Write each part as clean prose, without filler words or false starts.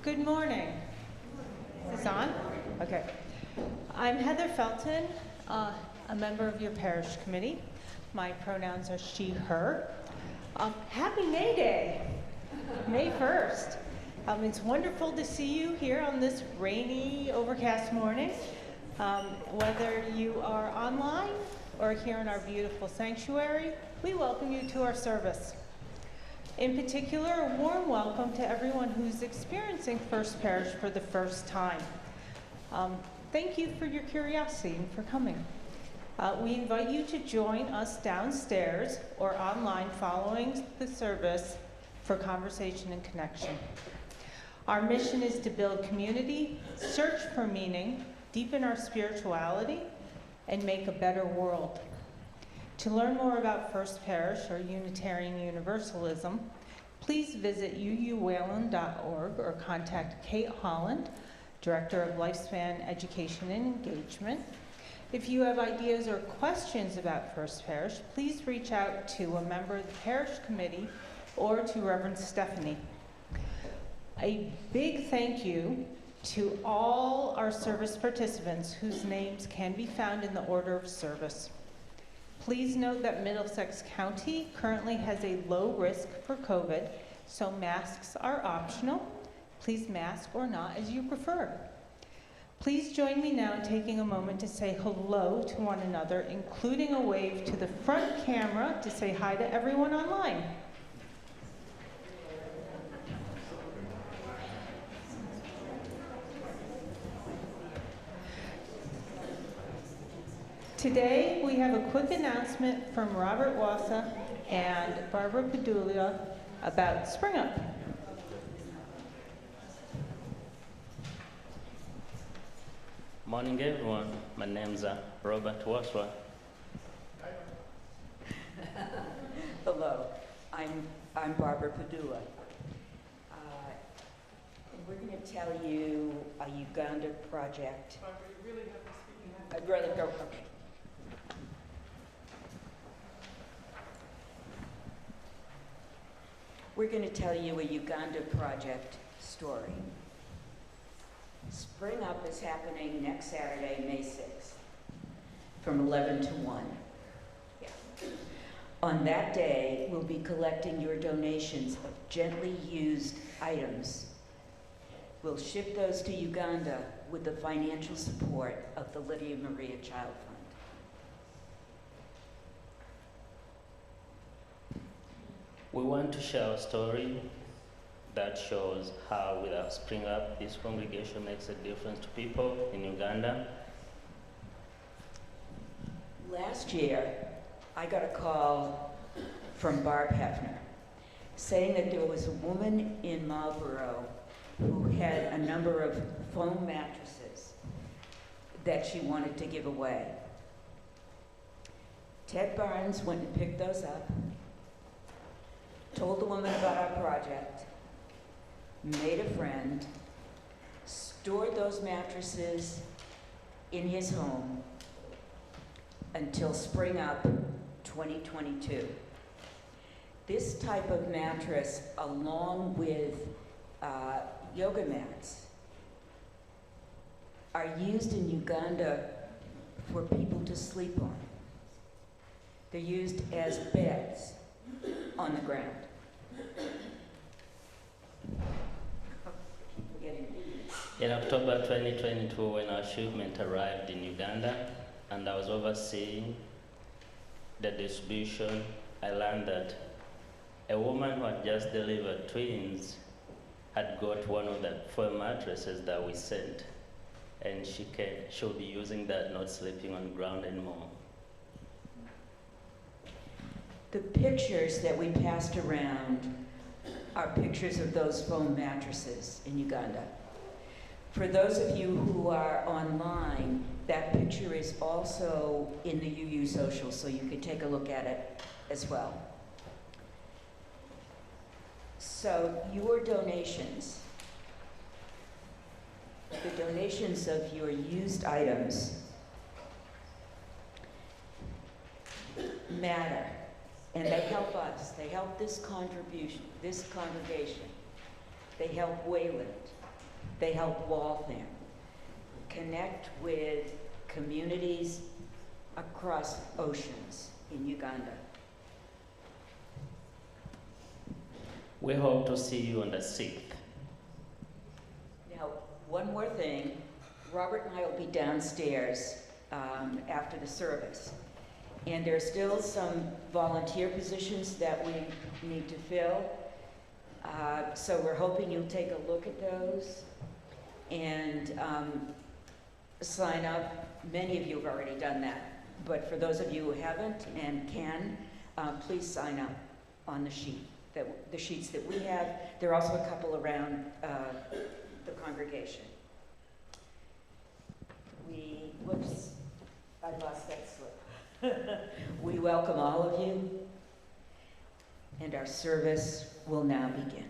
Good morning. Is this on? Okay. I'm Heather Felton, a member of your parish committee. My pronouns are she, her. Happy May Day, May 1st. It's wonderful to see you here on this rainy, overcast morning. Whether you are online or here in our beautiful sanctuary, we welcome you to our service. In particular, a warm welcome to everyone who's experiencing First Parish for the first time. Thank you for your curiosity and for coming. We invite you to join us downstairs or online following the service for conversation and connection. Our mission is to build community, search for meaning, deepen our spirituality, and make a better world. To learn more about First Parish or Unitarian Universalism, please visit uuwayland.org or contact Kate Holland, Director of Lifespan Education and Engagement. If you have ideas or questions about First Parish, please reach out to a member of the parish committee or to Reverend Stephanie. A big thank you to all our service participants whose names can be found in the order of service. Please note that Middlesex County currently has a low risk for COVID, so masks are optional. Please mask or not as you prefer. Please join me now in taking a moment to say hello to one another, including a wave to the front camera to say hi to everyone online. Today, we have a quick announcement from Robert Wassa and Barbara Padula about Spring Up. Morning, everyone. My name's Robert Wassa. Hello, I'm Barbara Padula. And we're going to tell you a Uganda project. Barbara, you really have to speak. I'd rather go. Okay. We're going to tell you a Uganda project story. Spring Up is happening next Saturday, May 6th, from 11 to 1. Yeah. On that day, we'll be collecting your donations of gently used items. We'll ship those to Uganda with the financial support of the Lydia Maria Child Fund. We want to share a story that shows how, with our Spring Up, this congregation makes a difference to people in Uganda. Last year, I got a call from Barb Hefner saying that there was a woman in Marlborough who had a number of foam mattresses that she wanted to give away. Ted Barnes went and picked those up, told the woman about our project, made a friend, stored those mattresses in his home until Spring Up 2022. This type of mattress, along with yoga mats, are used in Uganda for people to sleep on. They're used as beds on the ground. In October 2022, when our shipment arrived in Uganda and I was overseeing the distribution, I learned that a woman who had just delivered twins had got one of the foam mattresses that we sent, and she'll be using that, not sleeping on the ground anymore. The pictures that we passed around are pictures of those foam mattresses in Uganda. For those of you who are online, that picture is also in the UU social, so you could take a look at it as well. So your donations, the donations of your used items matter, and they help us. They help this congregation. They help Wayland. They help Waltham connect with communities across oceans in Uganda. We hope to see you on the 6th. Now, one more thing. Robert and I will be downstairs after the service. And there are still some volunteer positions that we need to fill. So we're hoping you'll take a look at those and sign up. Many of you have already done that. But for those of you who haven't and can, please sign up on the sheet. The sheets that we have. There are also a couple around the congregation. Whoops, I lost that slip. We welcome all of you, and our service will now begin.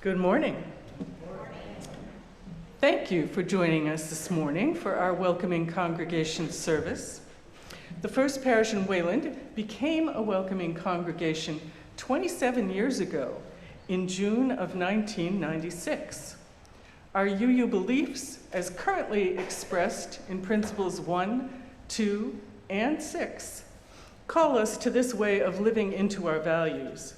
Good morning. Thank you for joining us this morning for our welcoming congregation service. The First Parish in Wayland became a welcoming congregation 27 years ago in June of 1996. Our UU beliefs, as currently expressed in Principles 1, 2, and 6, call us to this way of living into our values.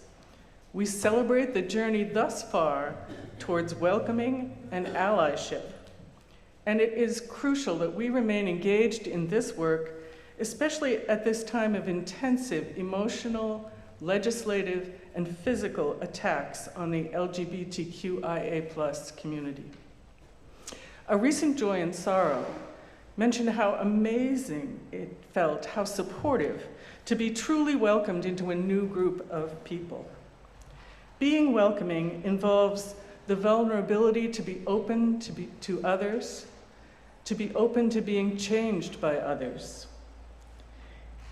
We celebrate the journey thus far towards welcoming and allyship. And it is crucial that we remain engaged in this work, especially at this time of intensive emotional, legislative, and physical attacks on the LGBTQIA+ community. A recent Joy and Sorrow mentioned how amazing it felt, how supportive, to be truly welcomed into a new group of people. Being welcoming involves the vulnerability to be open to others, to be open to being changed by others.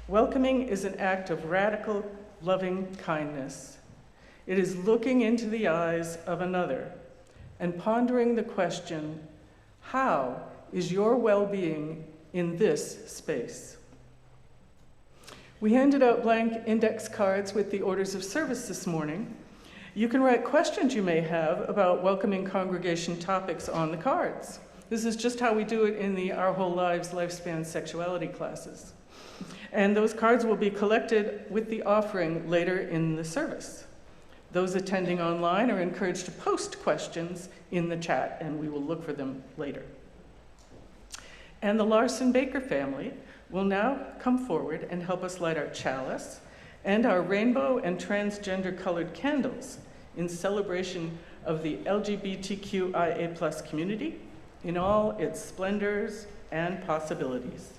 Welcoming is an act of radical, loving kindness. It is looking into the eyes of another and pondering the question, how is your well-being in this space? We handed out blank index cards with the orders of service this morning. You can write questions you may have about welcoming congregation topics on the cards. This is just how we do it in the Our Whole Lives Lifespan Sexuality classes. And those cards will be collected with the offering later in the service. Those attending online are encouraged to post questions in the chat, and we will look for them later. And the Larson Baker family will now come forward and help us light our chalice and our rainbow and transgender colored candles in celebration of the LGBTQIA+ community in all its splendors and possibilities.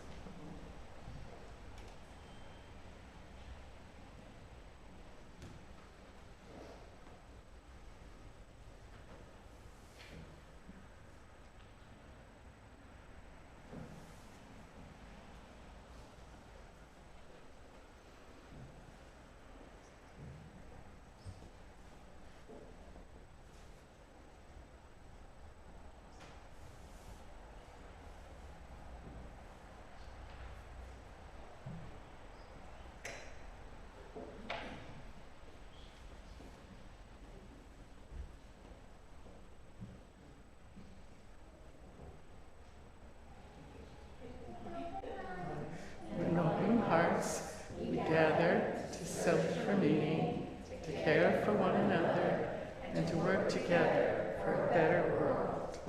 When open hearts we gather to self-meaning, to care for one another, and to work together for a better world.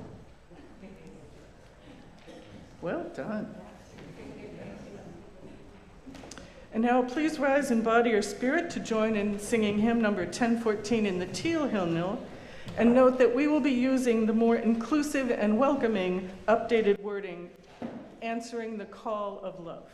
Well done. And now please rise in body or spirit to join in singing hymn number 1014 in the Teal Hymnal, and note that we will be using the more inclusive and welcoming updated wording, answering the call of love.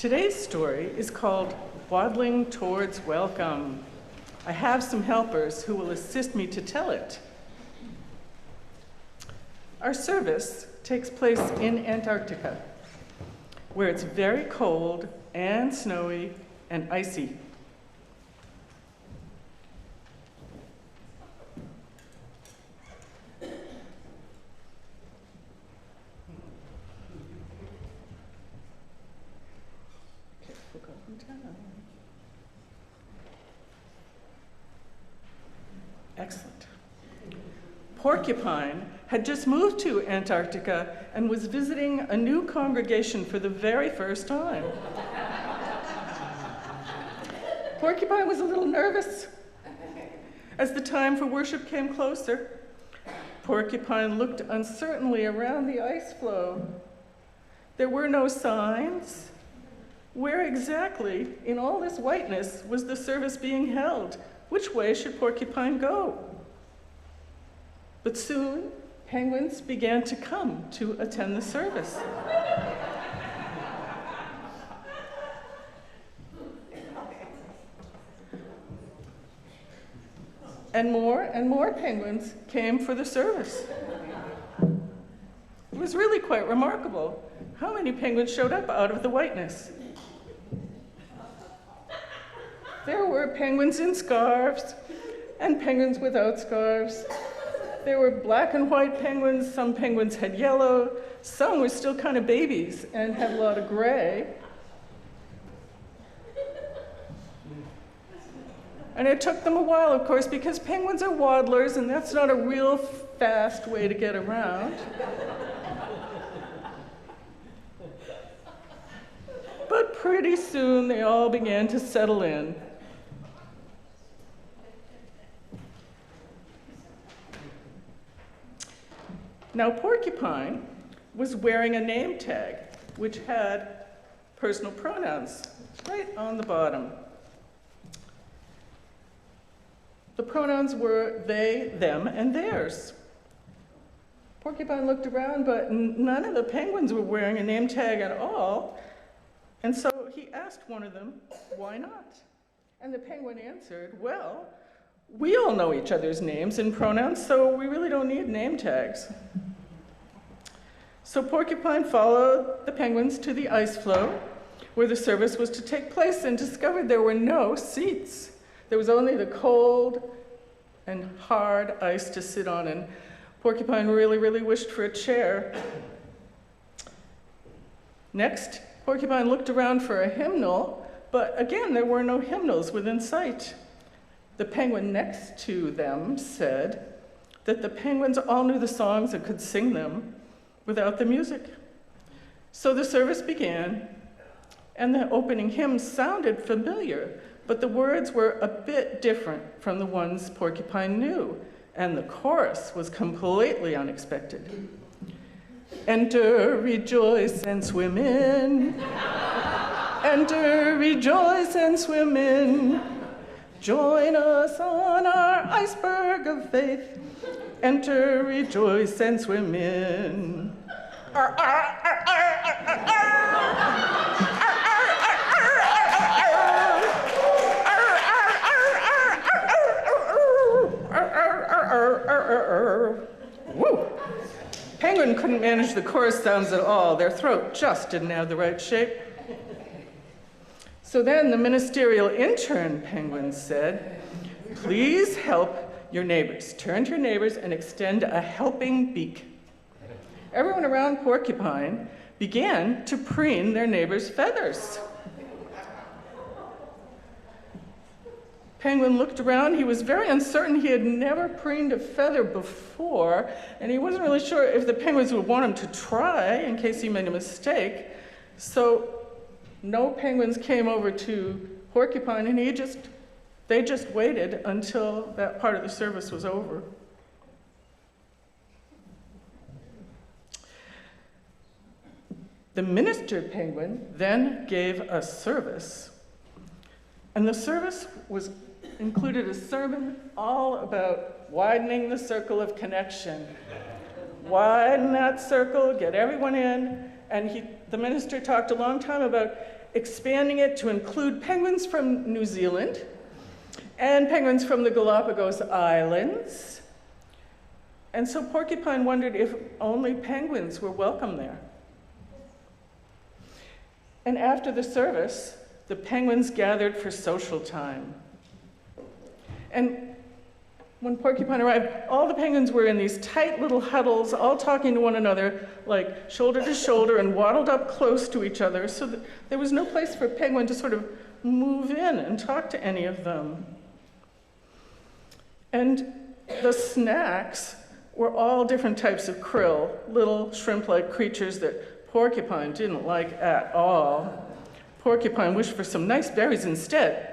Today's story is called Waddling Towards Welcome. I have some helpers who will assist me to tell it. Our service takes place in Antarctica, where it's very cold and snowy and icy. Excellent. Porcupine had just moved to Antarctica and was visiting a new congregation for the very first time. Porcupine was a little nervous. As the time for worship came closer, Porcupine looked uncertainly around the ice floe. There were no signs. Where exactly in all this whiteness was the service being held? Which way should Porcupine go? But soon, penguins began to come to attend the service. And more penguins came for the service. It was really quite remarkable how many penguins showed up out of the whiteness. There were penguins in scarves and penguins without scarves. There were black and white penguins. Some penguins had yellow. Some were still kind of babies and had a lot of gray. And it took them a while, of course, because penguins are waddlers, and that's not a real fast way to get around. But pretty soon, they all began to settle in. Now, Porcupine was wearing a name tag, which had personal pronouns right on the bottom. The pronouns were they, them, and theirs. Porcupine looked around, but none of the penguins were wearing a name tag at all. And so he asked one of them, why not? And the penguin answered, well, we all know each other's names and pronouns, so we really don't need name tags. So Porcupine followed the penguins to the ice floe, where the service was to take place, and discovered there were no seats. There was only the cold and hard ice to sit on, and Porcupine really, really wished for a chair. Next, Porcupine looked around for a hymnal, but again, there were no hymnals within sight. The penguin next to them said that the penguins all knew the songs and could sing them without the music. So the service began, and the opening hymn sounded familiar, but the words were a bit different from the ones Porcupine knew, and the chorus was completely unexpected. Enter, rejoice, and swim in. Enter, rejoice, and swim in. Join us on our iceberg of faith. Enter, rejoice, and swim in. Woo! Penguin couldn't manage the chorus sounds at all. Their throat just didn't have the right shape. So then the ministerial intern penguin said, please help your neighbors. Turn to your neighbors and extend a helping beak. Everyone around Porcupine began to preen their neighbors' feathers. Penguin looked around. He was very uncertain. He had never preened a feather before, and he wasn't really sure if the penguins would want him to try in case he made a mistake. So no penguins came over to Porcupine, and they just waited until that part of the service was over. The minister penguin then gave a service, and the service included a sermon all about widening the circle of connection. Widen that circle, get everyone in, and the minister talked a long time about expanding it to include penguins from New Zealand and penguins from the Galapagos Islands. And so Porcupine wondered if only penguins were welcome there. And after the service, the penguins gathered for social time. And when Porcupine arrived, all the penguins were in these tight little huddles, all talking to one another, like shoulder to shoulder, and waddled up close to each other, so that there was no place for Penguin to sort of move in and talk to any of them. And the snacks were all different types of krill, little shrimp-like creatures that Porcupine didn't like at all. Porcupine wished for some nice berries instead.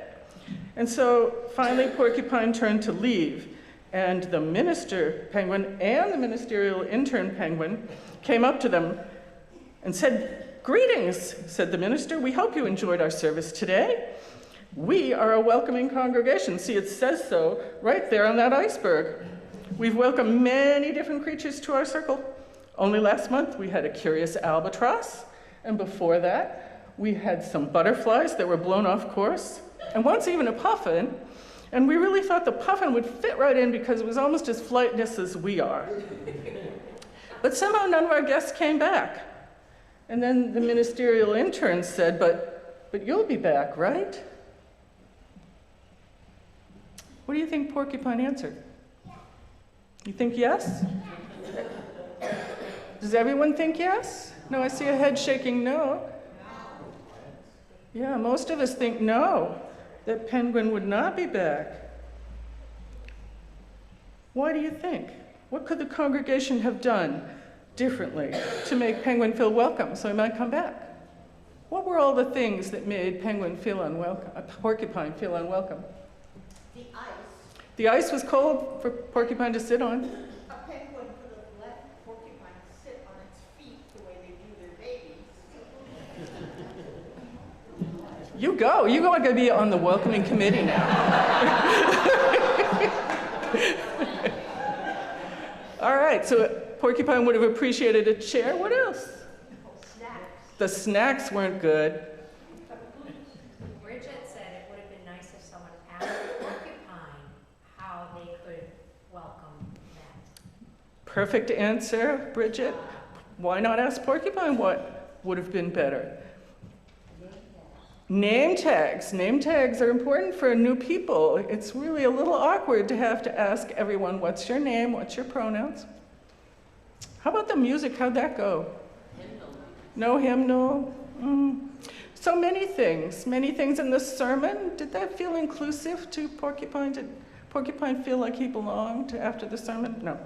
And so finally Porcupine turned to leave, and the minister penguin and the ministerial intern penguin came up to them and said, "Greetings," said the minister. "We hope you enjoyed our service today. We are a welcoming congregation. See, it says so right there on that iceberg. We've welcomed many different creatures to our circle. Only last month we had a curious albatross, and before that we had some butterflies that were blown off course, and once even a puffin, and we really thought the puffin would fit right in because it was almost as flightless as we are. But somehow none of our guests came back. And then the ministerial intern said, but you'll be back, right? What do you think Porcupine answered? You think yes? Does everyone think yes? No, I see a head shaking no. Yeah, most of us think no, that Penguin would not be back. Why do you think? What could the congregation have done differently to make Penguin feel welcome so he might come back? What were all the things that made Penguin feel unwelcome, Porcupine feel unwelcome? The ice. The ice was cold for Porcupine to sit on. A penguin could have let porcupine sit on its feet the way they do their babies. You are going to be on the welcoming committee now. All right, so Porcupine would have appreciated a chair. What else? Snacks. The snacks weren't good. Bridget said it would have been nice if someone asked Porcupine how they could welcome them. Perfect answer, Bridget. Why not ask Porcupine what would have been better? Name tags. Name tags are important for new people. It's really a little awkward to have to ask everyone, what's your name, what's your pronouns? How about the music? How'd that go? Hymnal. No hymnal? So many things in the sermon. Did that feel inclusive to Porcupine? Did Porcupine feel like he belonged after the sermon? No.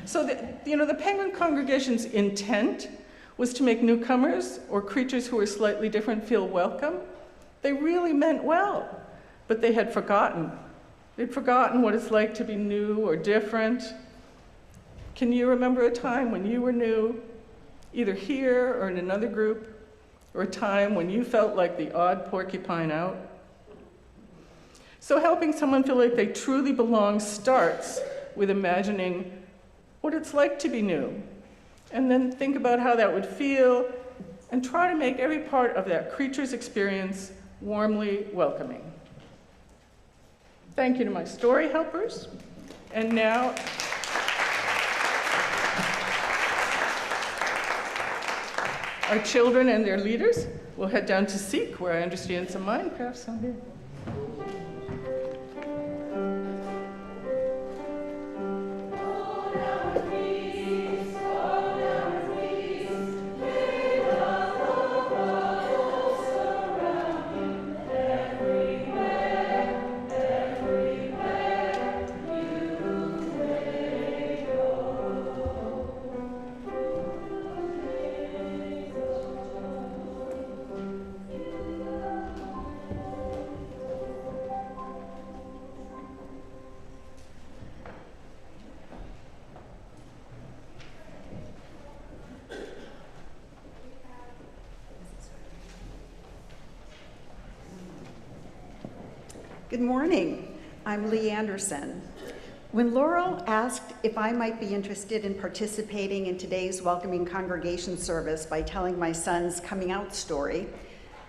So the Penguin congregation's intent was to make newcomers or creatures who were slightly different feel welcome. They really meant well, but they had forgotten. They'd forgotten what it's like to be new or different. Can you remember a time when you were new, either here or in another group, or a time when you felt like the odd porcupine out? So helping someone feel like they truly belong starts with imagining what it's like to be new, and then think about how that would feel, and try to make every part of that creature's experience warmly welcoming. Thank you to my story helpers. And now, our children and their leaders will head down to Seek, where I understand some Minecraft someday. Good morning. I'm Lee Anderson. When Laurel asked if I might be interested in participating in today's welcoming congregation service by telling my son's coming out story,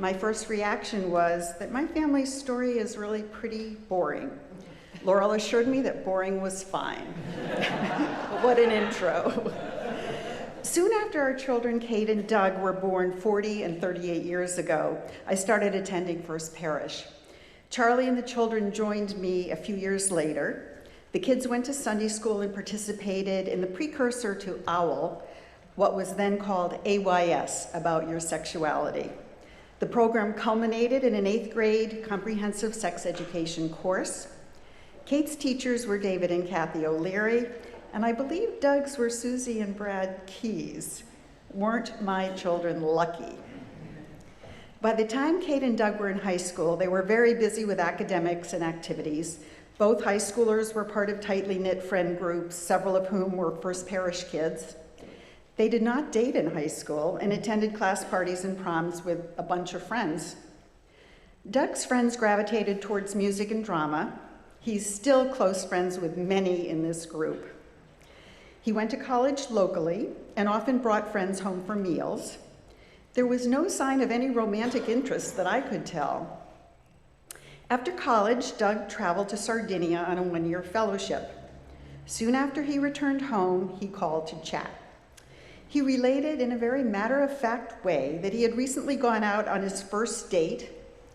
my first reaction was that my family's story is really pretty boring. Laurel assured me that boring was fine. What an intro. Soon after our children, Kate and Doug, were born 40 and 38 years ago, I started attending First Parish. Charlie and the children joined me a few years later. The kids went to Sunday school and participated in the precursor to OWL, what was then called AYS, About Your Sexuality. The program culminated in an 8th grade comprehensive sex education course. Kate's teachers were David and Kathy O'Leary, and I believe Doug's were Susie and Brad Keys. Weren't my children lucky? By the time Kate and Doug were in high school, they were very busy with academics and activities. Both high schoolers were part of tightly knit friend groups, several of whom were First Parish kids. They did not date in high school and attended class parties and proms with a bunch of friends. Doug's friends gravitated towards music and drama. He's still close friends with many in this group. He went to college locally and often brought friends home for meals. There was no sign of any romantic interest that I could tell. After college, Doug traveled to Sardinia on a one-year fellowship. Soon after he returned home, he called to chat. He related in a very matter-of-fact way that he had recently gone out on his first date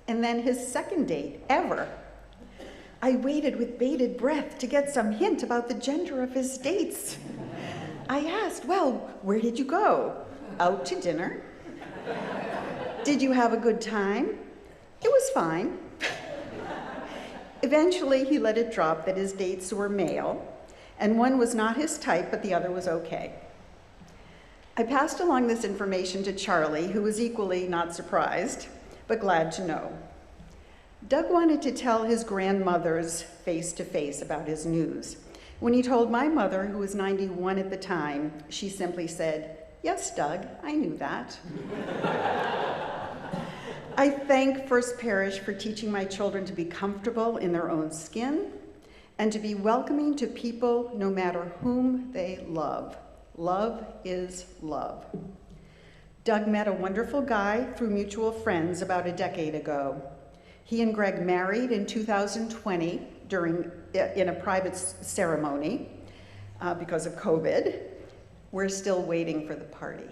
and then his second date ever. I waited with bated breath to get some hint about the gender of his dates. I asked, well, where did you go? Out to dinner? Did you have a good time? It was fine. Eventually, he let it drop that his dates were male, and one was not his type, but the other was okay. I passed along this information to Charlie, who was equally not surprised, but glad to know. Doug wanted to tell his grandmothers face-to-face about his news. When he told my mother, who was 91 at the time, she simply said, "Yes, Doug, I knew that." I thank First Parish for teaching my children to be comfortable in their own skin and to be welcoming to people no matter whom they love. Love is love. Doug met a wonderful guy through mutual friends about a decade ago. He and Greg married in 2020 in a private ceremony because of COVID. We're still waiting for the party.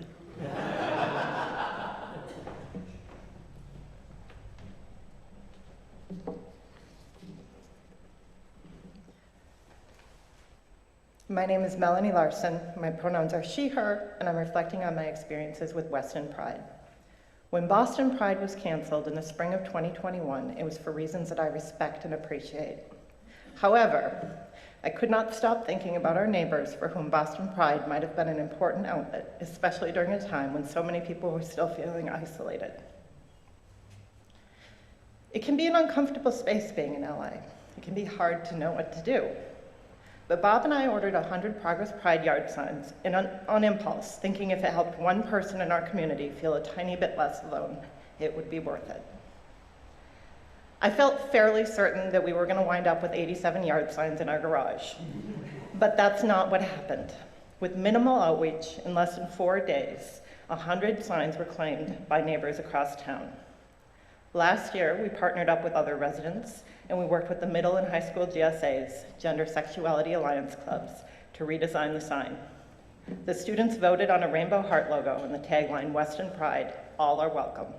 My name is Melanie Larson. My pronouns are she, her, and I'm reflecting on my experiences with Weston Pride. When Boston Pride was canceled in the spring of 2021, it was for reasons that I respect and appreciate. However, I could not stop thinking about our neighbors for whom Boston Pride might have been an important outlet, especially during a time when so many people were still feeling isolated. It can be an uncomfortable space being in LA. It can be hard to know what to do. But Bob and I ordered 100 Progress Pride yard signs on impulse, thinking if it helped one person in our community feel a tiny bit less alone, it would be worth it. I felt fairly certain that we were going to wind up with 87 yard signs in our garage. But that's not what happened. With minimal outreach, in less than 4 days, 100 signs were claimed by neighbors across town. Last year, we partnered up with other residents, and we worked with the middle and high school GSAs, Gender Sexuality Alliance Clubs, to redesign the sign. The students voted on a rainbow heart logo and the tagline, "Weston Pride, all are welcome."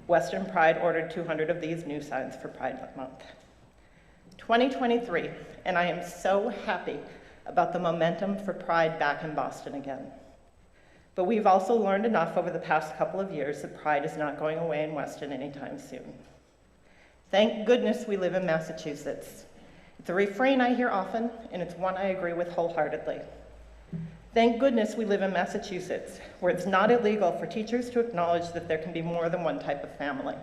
Weston Pride ordered 200 of these new signs for Pride Month. 2023, and I am so happy about the momentum for Pride back in Boston again. But we've also learned enough over the past couple of years that Pride is not going away in Weston anytime soon. Thank goodness we live in Massachusetts. It's a refrain I hear often, and it's one I agree with wholeheartedly. Thank goodness we live in Massachusetts, where it's not illegal for teachers to acknowledge that there can be more than one type of family.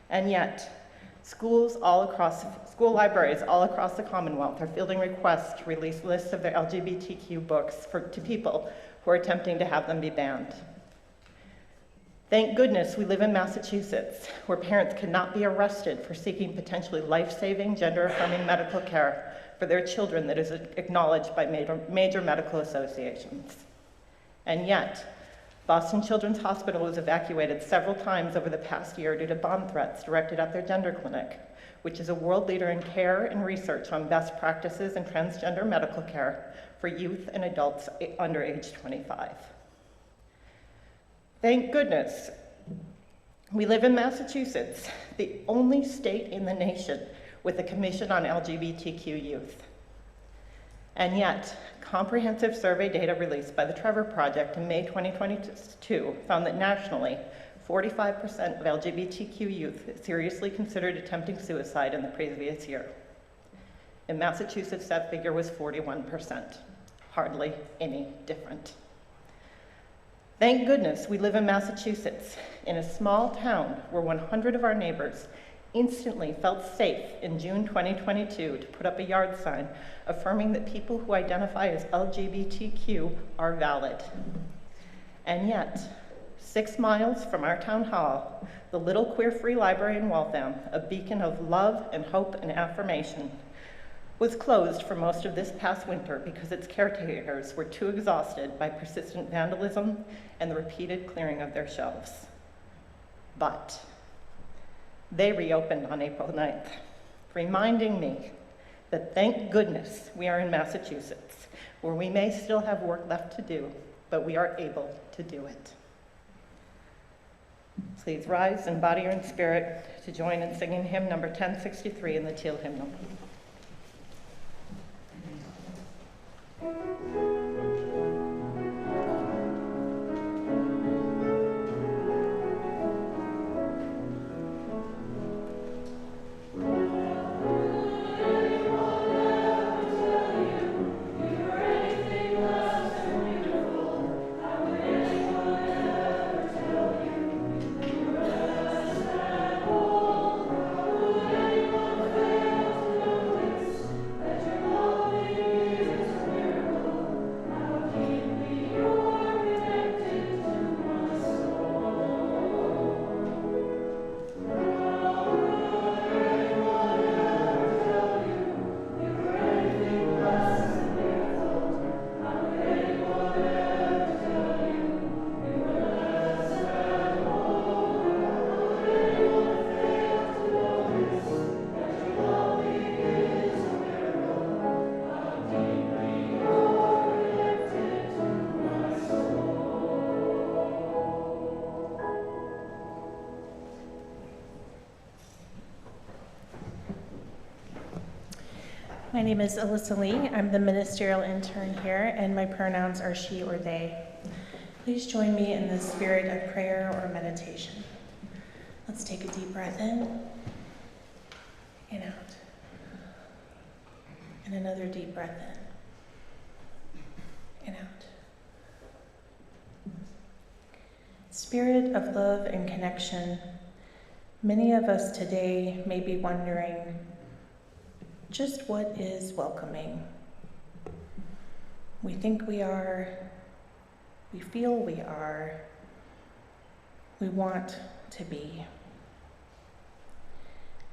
And yet, school libraries all across the Commonwealth are fielding requests to release lists of their LGBTQ books to people who are attempting to have them be banned. Thank goodness we live in Massachusetts, where parents cannot be arrested for seeking potentially life-saving, gender-affirming medical care for their children that is acknowledged by major medical associations. And yet, Boston Children's Hospital was evacuated several times over the past year due to bomb threats directed at their gender clinic, which is a world leader in care and research on best practices in transgender medical care for youth and adults under age 25. Thank goodness we live in Massachusetts, the only state in the nation with a commission on LGBTQ youth. And yet, comprehensive survey data released by the Trevor Project in May 2022 found that nationally, 45% of LGBTQ youth seriously considered attempting suicide in the previous year. In Massachusetts, that figure was 41%, hardly any different. Thank goodness we live in Massachusetts, in a small town where 100 of our neighbors instantly felt safe in June 2022 to put up a yard sign affirming that people who identify as LGBTQ are valid. And yet, 6 miles from our town hall, the little queer-free library in Waltham, a beacon of love and hope and affirmation, was closed for most of this past winter because its caretakers were too exhausted by persistent vandalism and the repeated clearing of their shelves. But they reopened on April 9th, reminding me that thank goodness we are in Massachusetts, where we may still have work left to do, but we are able to do it. Please rise in body and spirit to join in singing hymn number 1063 in the Teal Hymnal. My name is Alyssa Lee. I'm the ministerial intern here, and my pronouns are she or they. Please join me in the spirit of prayer or meditation. Let's take a deep breath in and out. And another deep breath in and out. Spirit of love and connection, many of us today may be wondering, just what is welcoming? We think we are, we feel we are, we want to be.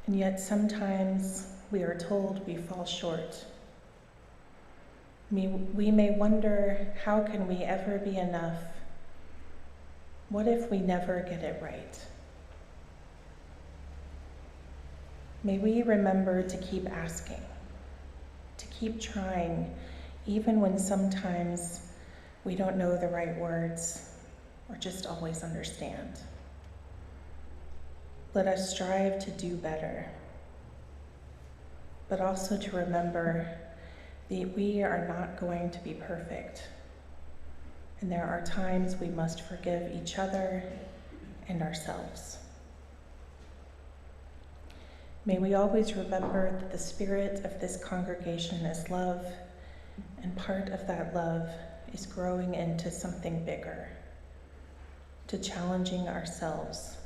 And yet sometimes we are told we fall short. We may wonder, how can we ever be enough? What if we never get it right? May we remember to keep asking, to keep trying, even when sometimes we don't know the right words or just always understand. Let us strive to do better, but also to remember that we are not going to be perfect, and there are times we must forgive each other and ourselves. May we always remember that the spirit of this congregation is love, and part of that love is growing into something bigger, to challenging ourselves,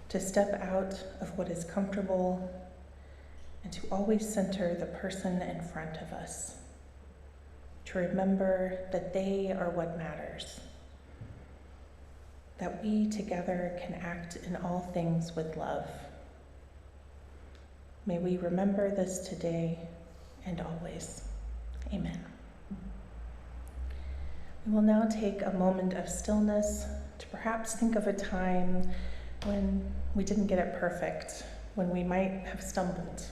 to step out of what is comfortable, and to always center the person in front of us, to remember that they are what matters, that we together can act in all things with love. May we remember this today and always. Amen. We will now take a moment of stillness to perhaps think of a time when we didn't get it perfect, when we might have stumbled,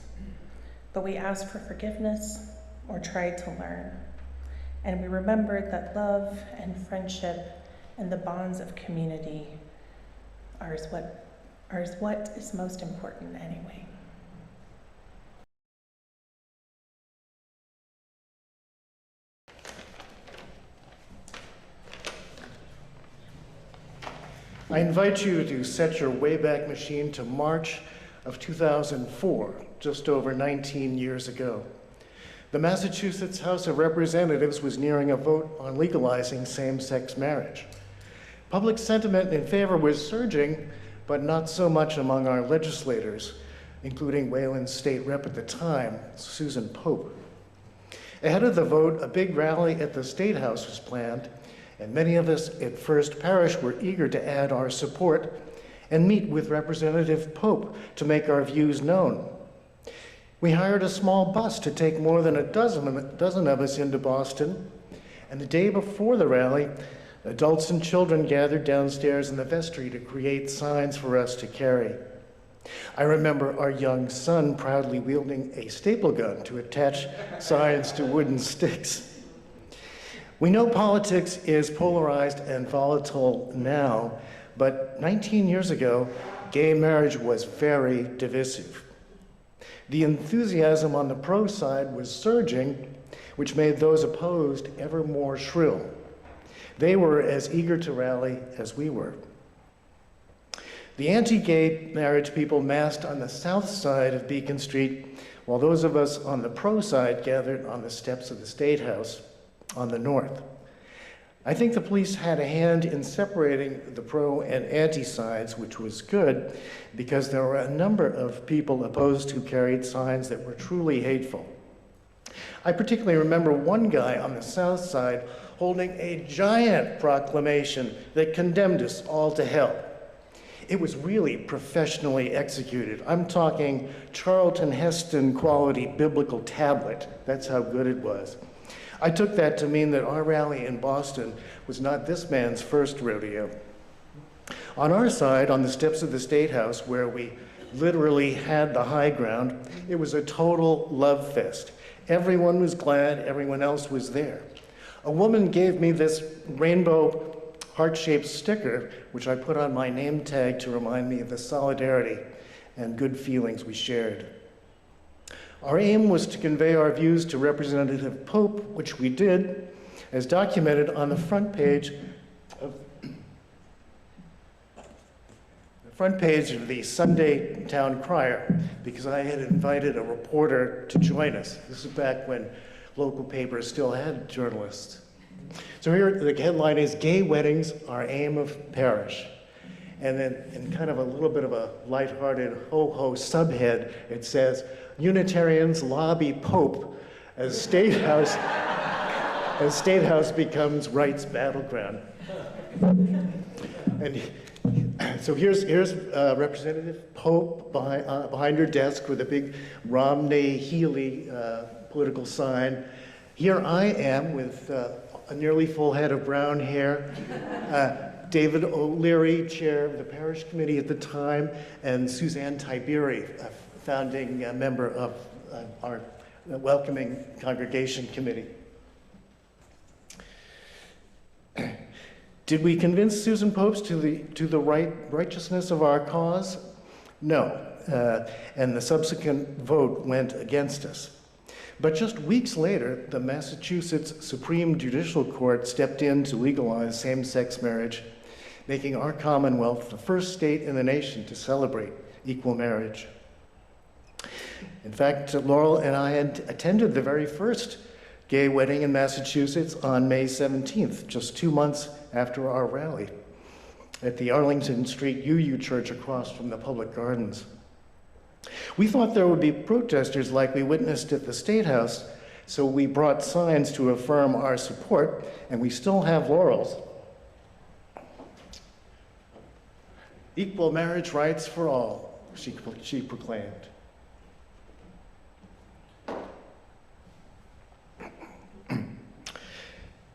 but we asked for forgiveness or tried to learn. And we remembered that love and friendship and the bonds of community are what is most important anyway. I invite you to set your Wayback Machine to March of 2004, just over 19 years ago. The Massachusetts House of Representatives was nearing a vote on legalizing same-sex marriage. Public sentiment in favor was surging, but not so much among our legislators, including Wayland's state rep at the time, Susan Pope. Ahead of the vote, a big rally at the State House was planned, and many of us at First Parish were eager to add our support and meet with Representative Pope to make our views known. We hired a small bus to take more than a dozen of us into Boston, and the day before the rally, adults and children gathered downstairs in the vestry to create signs for us to carry. I remember our young son proudly wielding a staple gun to attach signs to wooden sticks. We know politics is polarized and volatile now, but 19 years ago, gay marriage was very divisive. The enthusiasm on the pro side was surging, which made those opposed ever more shrill. They were as eager to rally as we were. The anti-gay marriage people massed on the south side of Beacon Street, while those of us on the pro side gathered on the steps of the State House on the north. I think the police had a hand in separating the pro and anti sides, which was good, because there were a number of people opposed who carried signs that were truly hateful. I particularly remember one guy on the south side holding a giant proclamation that condemned us all to hell. It was really professionally executed. I'm talking Charlton Heston quality biblical tablet. That's how good it was. I took that to mean that our rally in Boston was not this man's first rodeo. On our side, on the steps of the State House, where we literally had the high ground, it was a total love fest. Everyone was glad, everyone else was there. A woman gave me this rainbow heart-shaped sticker, which I put on my name tag to remind me of the solidarity and good feelings we shared. Our aim was to convey our views to Representative Pope, which we did, as documented on the front page of the Sunday Town Crier, because I had invited a reporter to join us. This is back when local papers still had journalists. So here the headline is, "Gay Weddings Are Aim of Parish." And then in kind of a little bit of a lighthearted ho-ho subhead, it says, "Unitarians lobby Pope as State House becomes right's battleground." And so here's Representative Pope behind her desk with a big Romney-Healy political sign. Here I am with a nearly full head of brown hair. David O'Leary, chair of the parish committee at the time, and Suzanne Tiberi, a founding member of our welcoming congregation committee. Did we convince Susan Popes to the righteousness of our cause? No, and the subsequent vote went against us. But just weeks later, the Massachusetts Supreme Judicial Court stepped in to legalize same-sex marriage, making our Commonwealth the first state in the nation to celebrate equal marriage. In fact, Laurel and I had attended the very first gay wedding in Massachusetts on May 17th, just 2 months after our rally, at the Arlington Street UU Church across from the Public Gardens. We thought there would be protesters like we witnessed at the State House, so we brought signs to affirm our support, and we still have laurels. "Equal marriage rights for all," she proclaimed.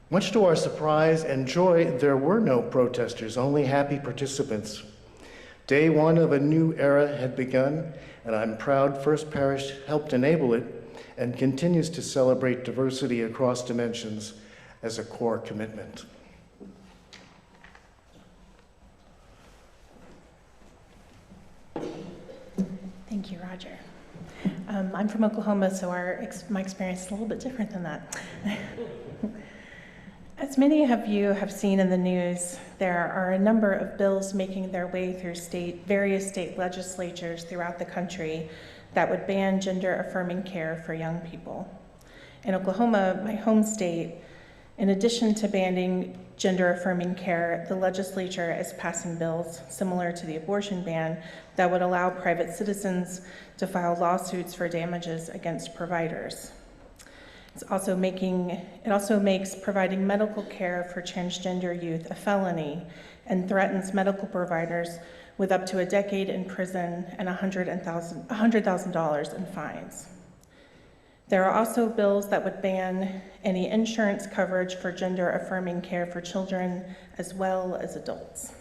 Much to our surprise and joy, there were no protesters, only happy participants. Day one of a new era had begun, and I'm proud First Parish helped enable it and continues to celebrate diversity across dimensions as a core commitment. Thank you, Roger. I'm from Oklahoma, so my experience is a little bit different than that. As many of you have seen in the news, there are a number of bills making their way through various state legislatures throughout the country that would ban gender-affirming care for young people. In Oklahoma, my home state, in addition to banning gender-affirming care, the legislature is passing bills similar to the abortion ban that would allow private citizens to file lawsuits for damages against providers. It also makes providing medical care for transgender youth a felony and threatens medical providers with up to a decade in prison and $100,000 in fines. There are also bills that would ban any insurance coverage for gender-affirming care for children as well as adults.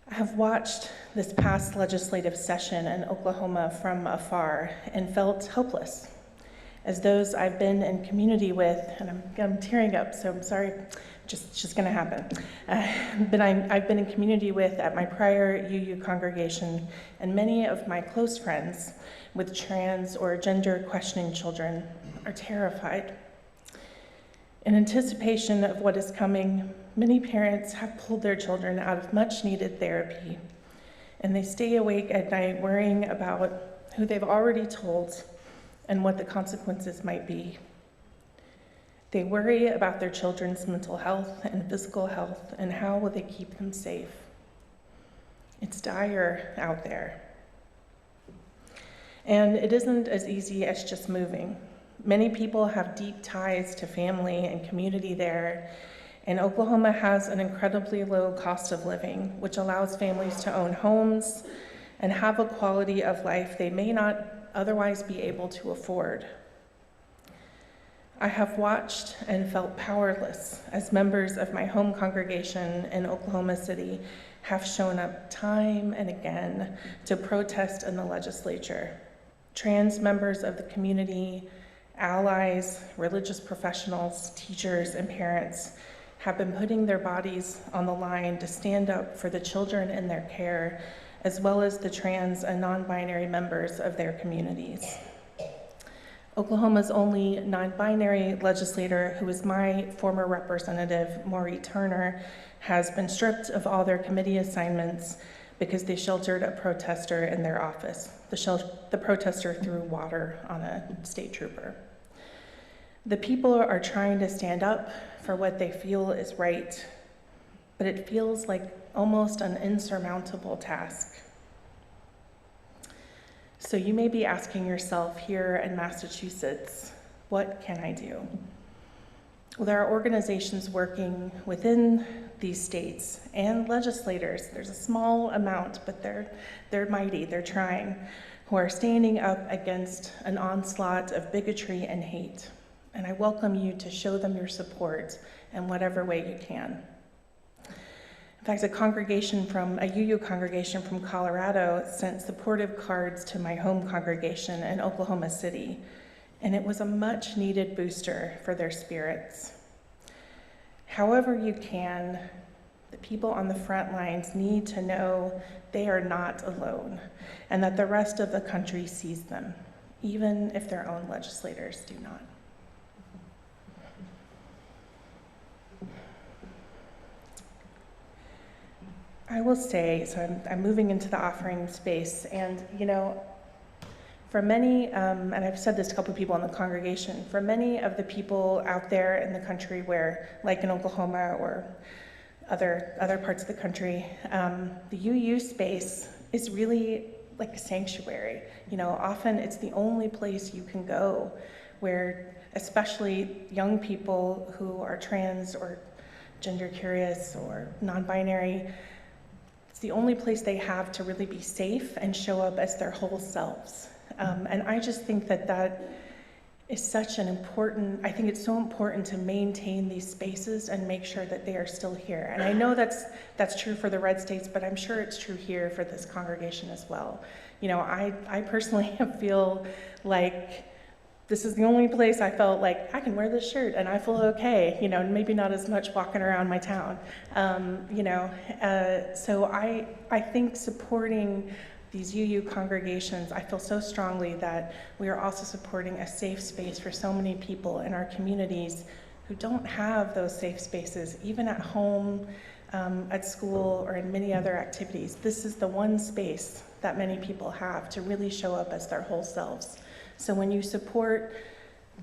I have watched this past legislative session in Oklahoma from afar and felt hopeless. As those I've been in community with, and I'm tearing up, so I'm sorry, just gonna happen. I've been in community with at my prior UU congregation, and many of my close friends with trans or gender questioning children are terrified. In anticipation of what is coming, many parents have pulled their children out of much needed therapy, and they stay awake at night worrying about who they've already told and what the consequences might be. They worry about their children's mental health and physical health and how will they keep them safe. It's dire out there. And it isn't as easy as just moving. Many people have deep ties to family and community there, and Oklahoma has an incredibly low cost of living, which allows families to own homes and have a quality of life they may not otherwise be able to afford. I have watched and felt powerless as members of my home congregation in Oklahoma City have shown up time and again to protest in the legislature. Trans members of the community, allies, religious professionals, teachers, and parents have been putting their bodies on the line to stand up for the children in their care, as well as the trans and non-binary members of their communities. Oklahoma's only non-binary legislator, who is my former representative, Maureen Turner, has been stripped of all their committee assignments because they sheltered a protester in their office. The protester threw water on a state trooper. The people are trying to stand up for what they feel is right, but it feels like almost an insurmountable task. So you may be asking yourself here in Massachusetts, what can I do? Well, there are organizations working within these states and legislators. There's a small amount, but they're mighty, they're trying, who are standing up against an onslaught of bigotry and hate. And I welcome you to show them your support in whatever way you can. In fact, a UU congregation from Colorado sent supportive cards to my home congregation in Oklahoma City, and it was a much needed booster for their spirits. However you can, the people on the front lines need to know they are not alone and that the rest of the country sees them, even if their own legislators do not. I will say, so I'm moving into the offering space, and for many, and I've said this to a couple of people in the congregation, for many of the people out there in the country where, like in Oklahoma or other parts of the country, the UU space is really like a sanctuary. Often it's the only place you can go where, especially young people who are trans or gender curious or non-binary, it's the only place they have to really be safe and show up as their whole selves. And I just think that is such an important, I think it's so important to maintain these spaces and make sure that they are still here. And I know that's true for the red states, but I'm sure it's true here for this congregation as well. I personally feel like this is the only place I felt like I can wear this shirt and I feel okay, maybe not as much walking around my town, so I think supporting these UU congregations, I feel so strongly that we are also supporting a safe space for so many people in our communities who don't have those safe spaces, even at home, at school, or in many other activities. This is the one space that many people have to really show up as their whole selves. So when you support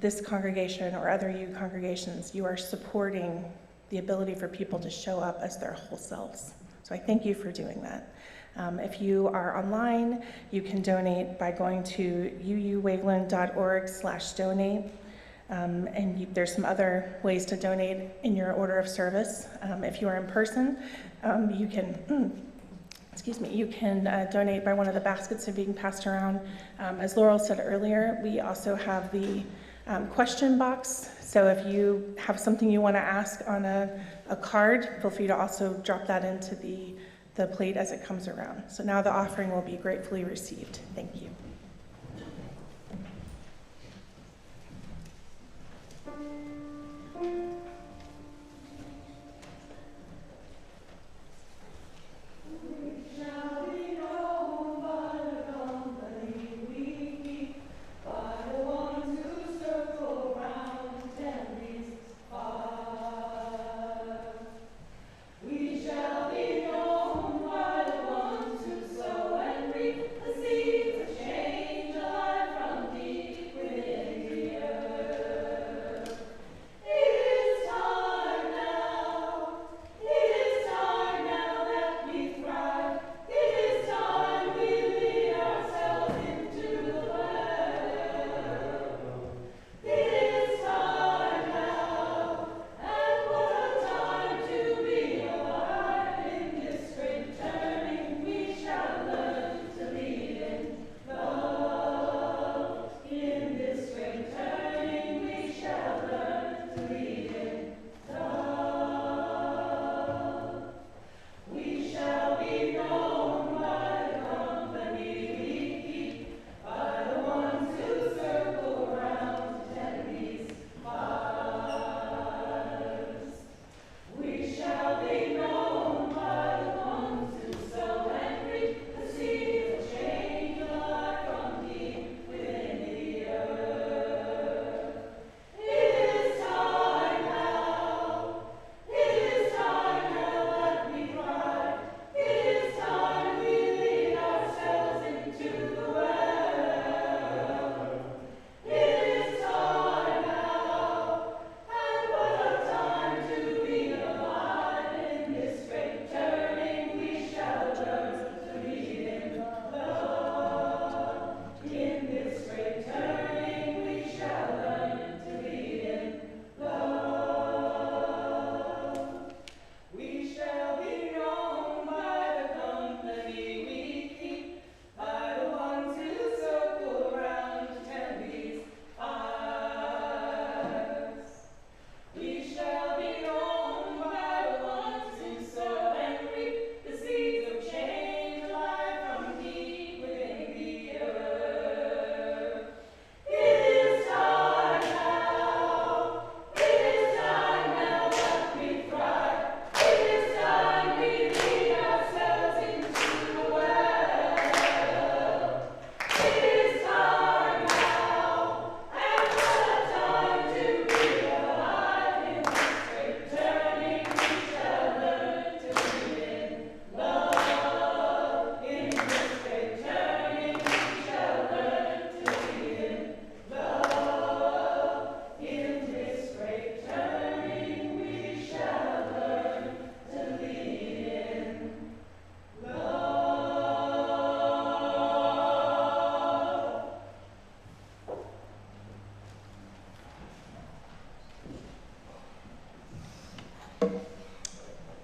this congregation or other UU congregations, you are supporting the ability for people to show up as their whole selves. So I thank you for doing that. If you are online, you can donate by going to uuwayland.org/donate. There's some other ways to donate in your order of service. If you are in person, you can you can donate by one of the baskets that are being passed around. As Laurel said earlier, we also have the question box. So if you have something you want to ask on a card, feel free to also drop that into the plate as it comes around. So now the offering will be gratefully received. Thank you.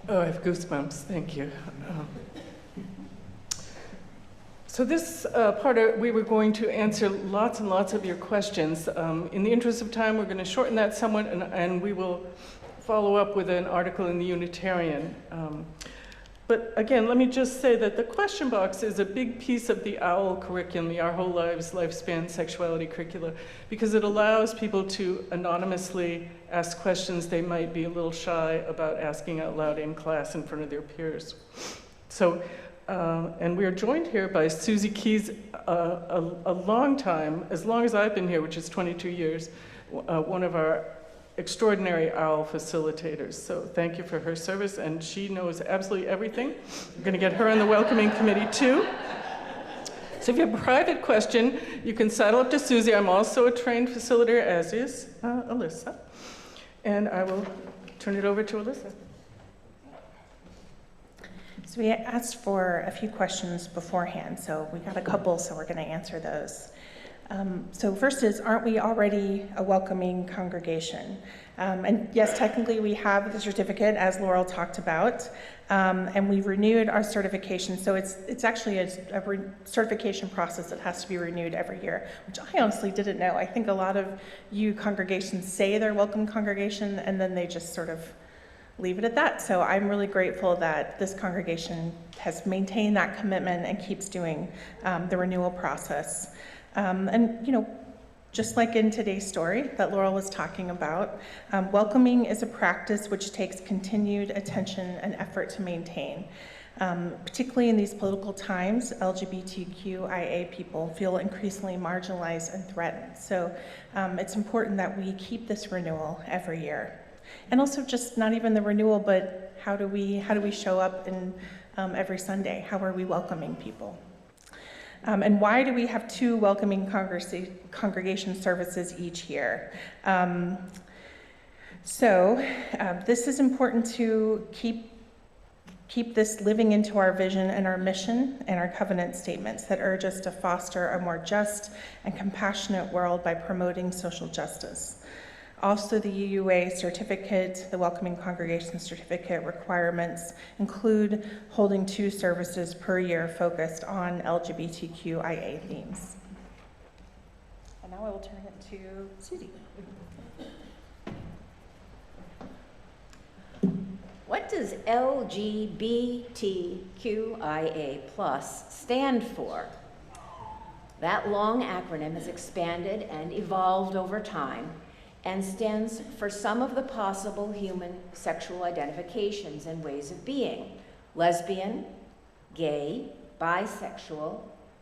Oh, I have goosebumps. Thank you. So this we were going to answer lots and lots of your questions. In the interest of time, we're going to shorten that somewhat, and we will follow up with an article in the Unitarian. But again, let me just say that the question box is a big piece of the OWL curriculum, the Our Whole Lives Lifespan Sexuality curricula, because it allows people to anonymously ask questions they might be a little shy about asking out loud in class in front of their peers. So, and we are joined here by Susie Keys, a long time, as long as I've been here, which is 22 years, one of our extraordinary OWL facilitators. So thank you for her service, and she knows absolutely everything. We're going to get her on the welcoming committee too. So if you have a private question, you can saddle up to Susie. I'm also a trained facilitator, as is Alyssa. And I will turn it over to Alyssa. So we asked for a few questions beforehand, so we got a couple, so we're going to answer those. So first is, aren't we already a welcoming congregation? And yes, technically we have the certificate, as Laurel talked about, and we've renewed our certification. So it's actually a certification process that has to be renewed every year, which I honestly didn't know. I think a lot of you congregations say they're welcome congregation, and then they just sort of leave it at that. So I'm really grateful that this congregation has maintained that commitment and keeps doing the renewal process. And, you know, just like in today's story that Laurel was talking about, welcoming is a practice which takes continued attention and effort to maintain. Particularly in these political times, LGBTQIA people feel increasingly marginalized and threatened. So it's important that we keep this renewal every year. And also just not even the renewal, but how do we show up in every Sunday? How are we welcoming people? And why do we have 2 welcoming congregation services each year? This is important to keep this living into our vision and our mission and our covenant statements that urge us to foster a more just and compassionate world by promoting social justice. Also, the UUA certificate, the Welcoming Congregation certificate requirements include holding 2 services per year focused on LGBTQIA themes. And now I will turn it to Susie. What does LGBTQIA+ stand for? That long acronym has expanded and evolved over time and stands for some of the possible human sexual identifications and ways of being: lesbian, gay, bisexual,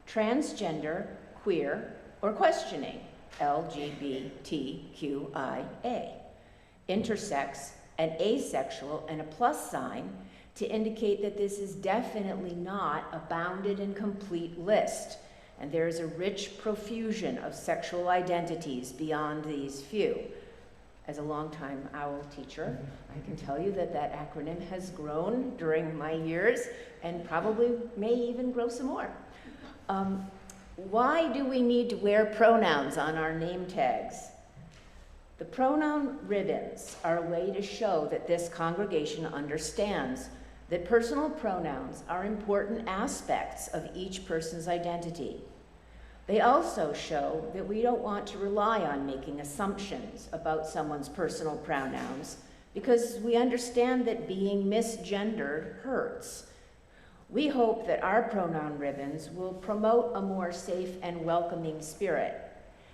transgender, queer, or questioning, LGBTQIA, intersex, and asexual, and a plus sign to indicate that this is definitely not a bounded and complete list, and there is a rich profusion of sexual identities beyond these few. As a longtime OWL teacher, I can tell you that that acronym has grown during my years and probably may even grow some more. Why do we need to wear pronouns on our name tags? The pronoun ribbons are a way to show that this congregation understands that personal pronouns are important aspects of each person's identity. They also show that we don't want to rely on making assumptions about someone's personal pronouns because we understand that being misgendered hurts. We hope that our pronoun ribbons will promote a more safe and welcoming spirit.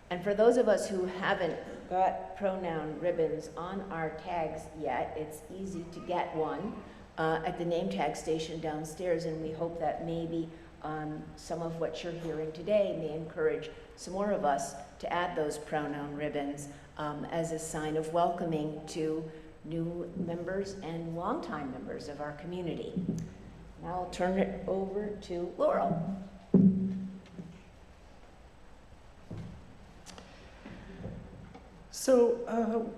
And for those of us who haven't got pronoun ribbons on our tags yet, it's easy to get one at the name tag station downstairs, and we hope that maybe some of what you're hearing today may encourage some more of us to add those pronoun ribbons as a sign of welcoming to new members and longtime members of our community. Now I'll turn it over to Laurel. So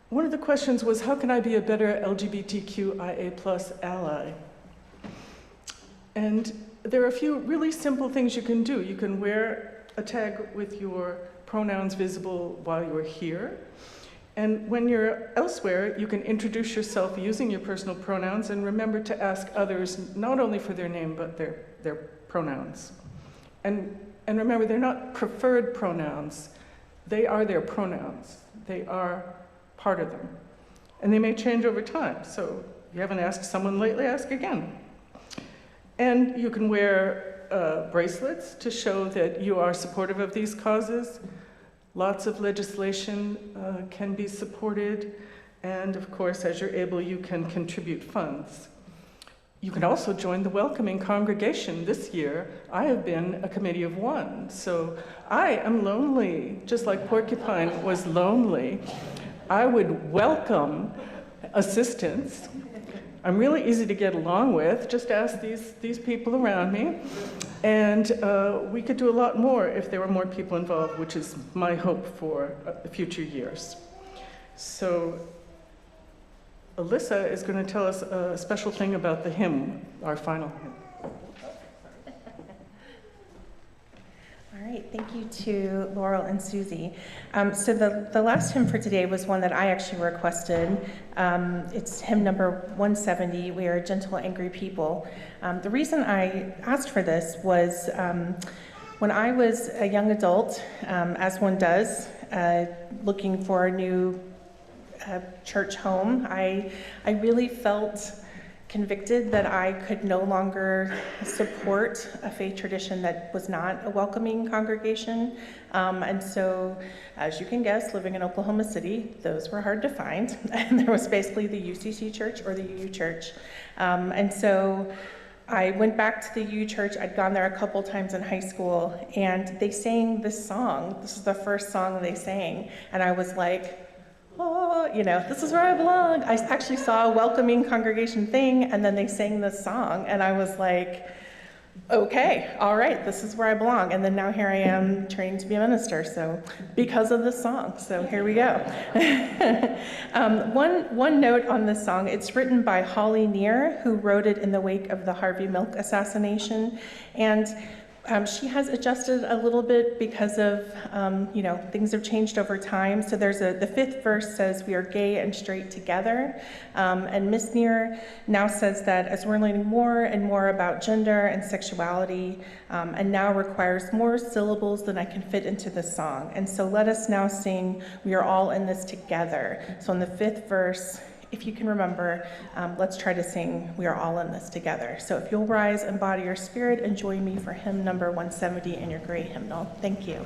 one of the questions was, how can I be a better LGBTQIA+ ally? And there are a few really simple things you can do. You can wear a tag with your pronouns visible while you're here. And when you're elsewhere, you can introduce yourself using your personal pronouns, and remember to ask others not only for their name, but their pronouns. And remember, they're not preferred pronouns. They are their pronouns. They are part of them. And they may change over time. So if you haven't asked someone lately, ask again. And you can wear bracelets to show that you are supportive of these causes. Lots of legislation can be supported. And of course, as you're able, you can contribute funds. You can also join the Welcoming Congregation. This year, I have been a committee of 1. So I am lonely, just like Porcupine was lonely. I would welcome assistance. I'm really easy to get along with. Just ask these people around me. And we could do a lot more if there were more people involved, which is my hope for the future years. So Alyssa is going to tell us a special thing about the hymn, our final hymn. All right, thank you to Laurel and Susie. So the last hymn for today was one that I actually requested. It's hymn number 170, We Are a Gentle, Angry People. The reason I asked for this was when I was a young adult, as one does, looking for a new church home, I really felt convicted that I could no longer support a faith tradition that was not a welcoming congregation. And so, as you can guess, living in Oklahoma City, those were hard to find. And there was basically the UCC church or the UU church. And so I went back to the UU church. I'd gone there a couple times in high school, and they sang this song. This is the first song they sang. And I was like, oh, this is where I belong. I actually saw a welcoming congregation thing, and then they sang this song, and I was like, okay, all right, this is where I belong. And then now here I am training to be a minister, so because of this song, so here we go. One note on this song, it's written by Holly Neer, who wrote it in the wake of the Harvey Milk assassination, and she has adjusted a little bit because of, things have changed over time. So there's the fifth verse says, we are gay and straight together. And Miss Neer now says that as we're learning more and more about gender and sexuality, and now requires more syllables than I can fit into the song. And so let us now sing, we are all in this together. So in the fifth verse, if you can remember, let's try to sing, we are all in this together. So if you'll rise, embody your spirit, and join me for hymn number 170 in your great hymnal. Thank you.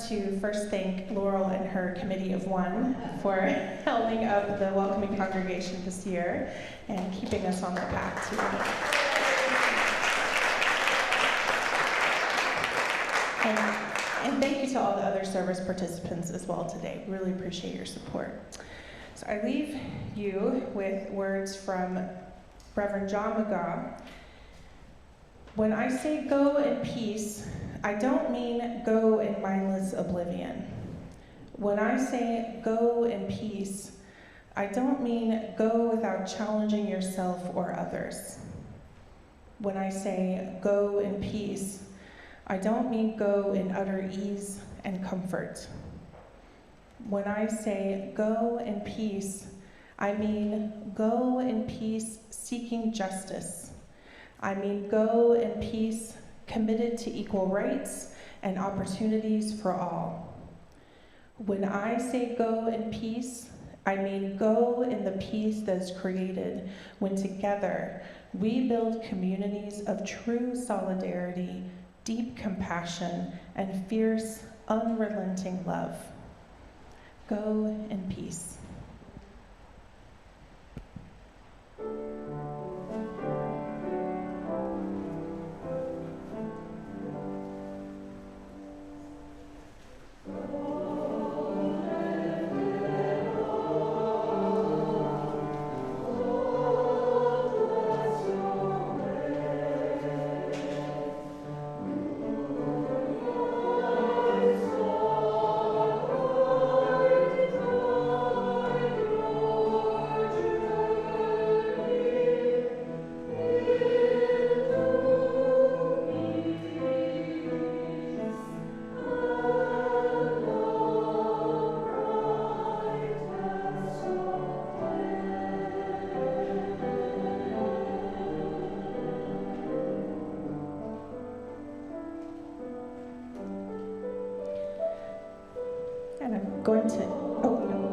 To first thank Laurel and her committee of one for helping up the welcoming congregation this year and keeping us on the path to it. And thank you to all the other service participants as well today. Really appreciate your support. So I leave you with words from Reverend John McGaw. When I say go in peace, I don't mean go in mindless oblivion. When I say go in peace, I don't mean go without challenging yourself or others. When I say go in peace, I don't mean go in utter ease and comfort. When I say go in peace, I mean go in peace seeking justice. I mean go in peace committed to equal rights and opportunities for all. When I say go in peace, I mean go in the peace that is created when together we build communities of true solidarity, deep compassion, and fierce, unrelenting love. Go in peace. And I'm going to, oh, no.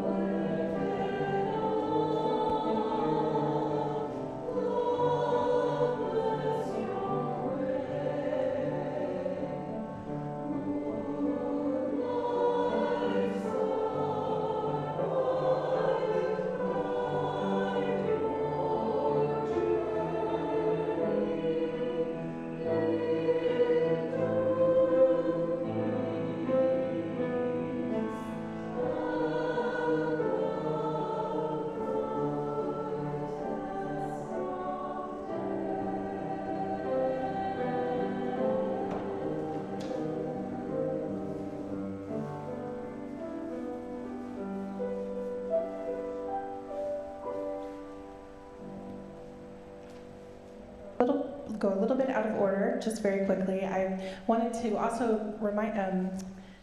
Go a little bit out of order, just very quickly. I wanted to also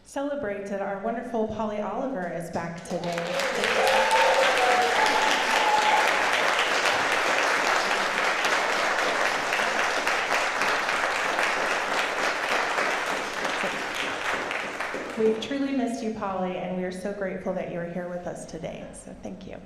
celebrate that our wonderful Polly Oliver is back today. We've truly missed you, Polly, and we are so grateful that you're here with us today. So thank you.